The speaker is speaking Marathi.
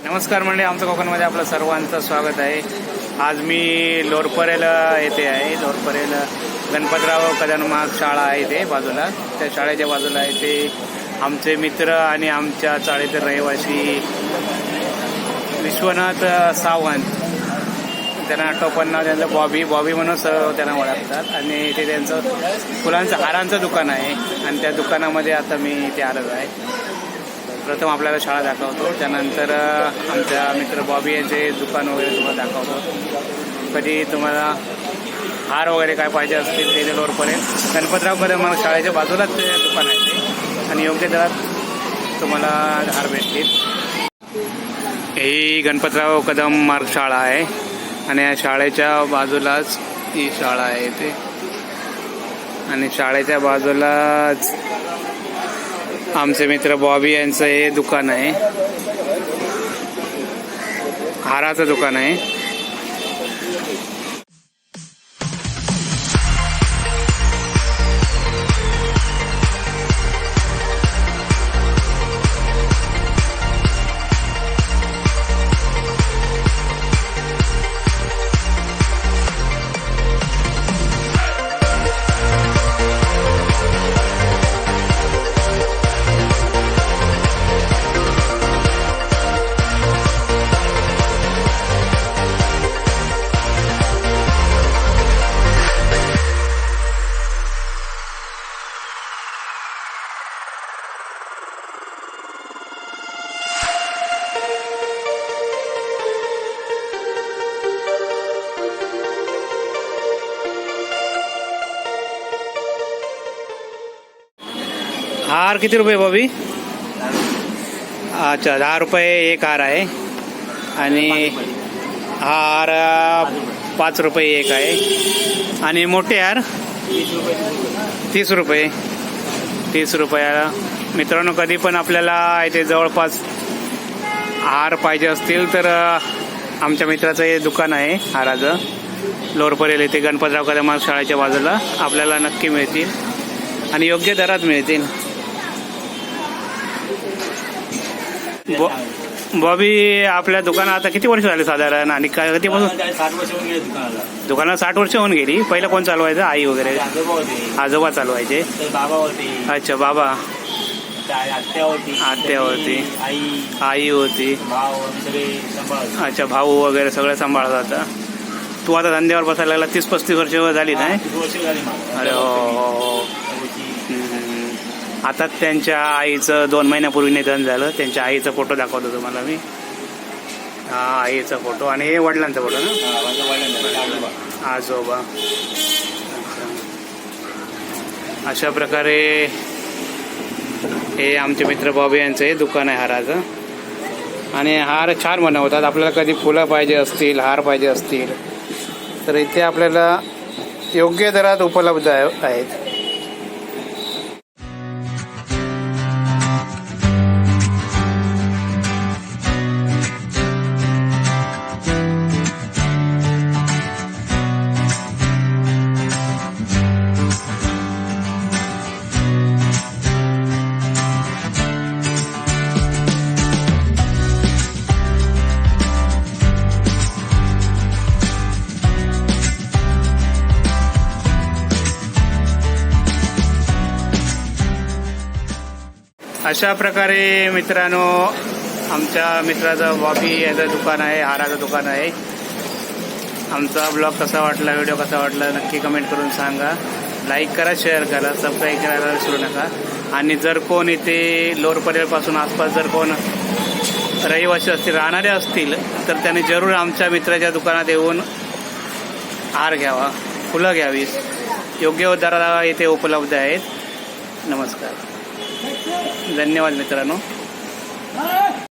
नमस्कार मंडळी, आमचं कोकणमध्ये आपलं सर्वांचं स्वागत आहे। आज मी लोरपरेला येथे आहे। लोरपरेला गणपतराव कदम महाग शाळा आहे इथे बाजूला। त्या शाळेच्या बाजूला आहे ते आमचे मित्र आणि आमच्या चाळीतील रहिवासी विश्वनाथ सावंत, त्यांना टोपण नाव त्यांचं बॉबी म्हणून त्यांना ओळखतात। आणि इथे त्यांचं फुलांचं हारांचं दुकान आहे आणि त्या दुकानामध्ये आता मी इथे आलेलो आहे। प्रथम आपल्याला शाळा दाखवतो, त्यानंतर आमच्या मित्र बॉबी यांचे दुकान वगैरे तुम्हाला दाखवतो। कधी तुम्हाला हार वगैरे काय पाहिजे असतील ते लोरपर्यंत गणपतराव कदम महाग शाळेच्या बाजूलाच ते दुकान आहे ते, आणि योग्य दरात तुम्हाला हार भेटतील। ही गणपतराव कदम महाग शाळा आहे आणि या शाळेच्या बाजूलाच ही शाळा आहे इथे, आणि शाळेच्या बाजूलाच आमचे मित्र बॉबी यांचं हे दुकान आहे, हाराचं दुकान आहे। हार किती रुपये बॉबी? अच्छा, 10 रुपये एक हार आहे, आणि हार 5 रुपये एक आहे, आणि मोठे हार 30 रुपये 30 रुपयाला। मित्रांनो, कधी पण आपल्याला इथे जवळपास हार पाहिजे असतील तर आमच्या मित्राचं हे दुकान आहे हाराचं, लोरपरेल येथे गणपतराव कदम महाग शाळेच्या बाजूला आपल्याला नक्की मिळतील आणि योग्य दरात मिळतील। बॉबी, आपल्या दुकानात आता किती वर्ष झाले साधारण, आणि कधीपासून? 60 वर्ष होऊन गेली दुकानाला। दुकानाला 60 वर्ष होऊन गेली। पहिलं कोण चालवायचं? आई वगैरे? आजोबा चालवायचे। बाबा होते। अच्छा, बाबा, आत्या होती, आई होती, भाऊ सगळे सांभाळत। अच्छा, भाऊ वगैरे सगळं सांभाळत होता। तू आता धंद्यावर बसायला लागला, 30-35 वर्ष झाली नाही? 30 वर्ष झाली मला। अरे हो। आता त्यांच्या आईचं 2 महिन्यापूर्वी निधन झालं। त्यांच्या आईचा फोटो दाखवतो तुम्हाला मी। हा, आईचा फोटो, आणि हे वडिलांचा फोटो ना, आजोबा। अशा प्रकारे हे आमचे मित्र बॉबी यांचं हे दुकान आहे हाराचं, आणि हार छान बनवतात। आपल्याला कधी फुलं पाहिजे असतील, हार पाहिजे असतील तर इथे आपल्याला योग्य दरात उपलब्ध आहेत। अशा प्रकारे मित्रांनो, आमच्या मित्राचं बॉबी याचं दुकान आहे, हाराचं दुकान आहे। आमचा ब्लॉग कसा वाटला, व्हिडिओ कसा वाटला नक्की कमेंट करून सांगा। लाईक करा, शेअर करा, सबस्क्राईब करायला विसरू नका। आणि जर कोण इथे लोरपरेपासून आसपास जर कोण रहिवासी असतील, राहणारे असतील, तर त्यांनी जरूर आमच्या मित्राच्या दुकानात येऊन हार घ्यावा, फुलं घ्यावी। योग्य दराला इथे उपलब्ध आहेत। नमस्कार, धन्यवाद मित्रांनो।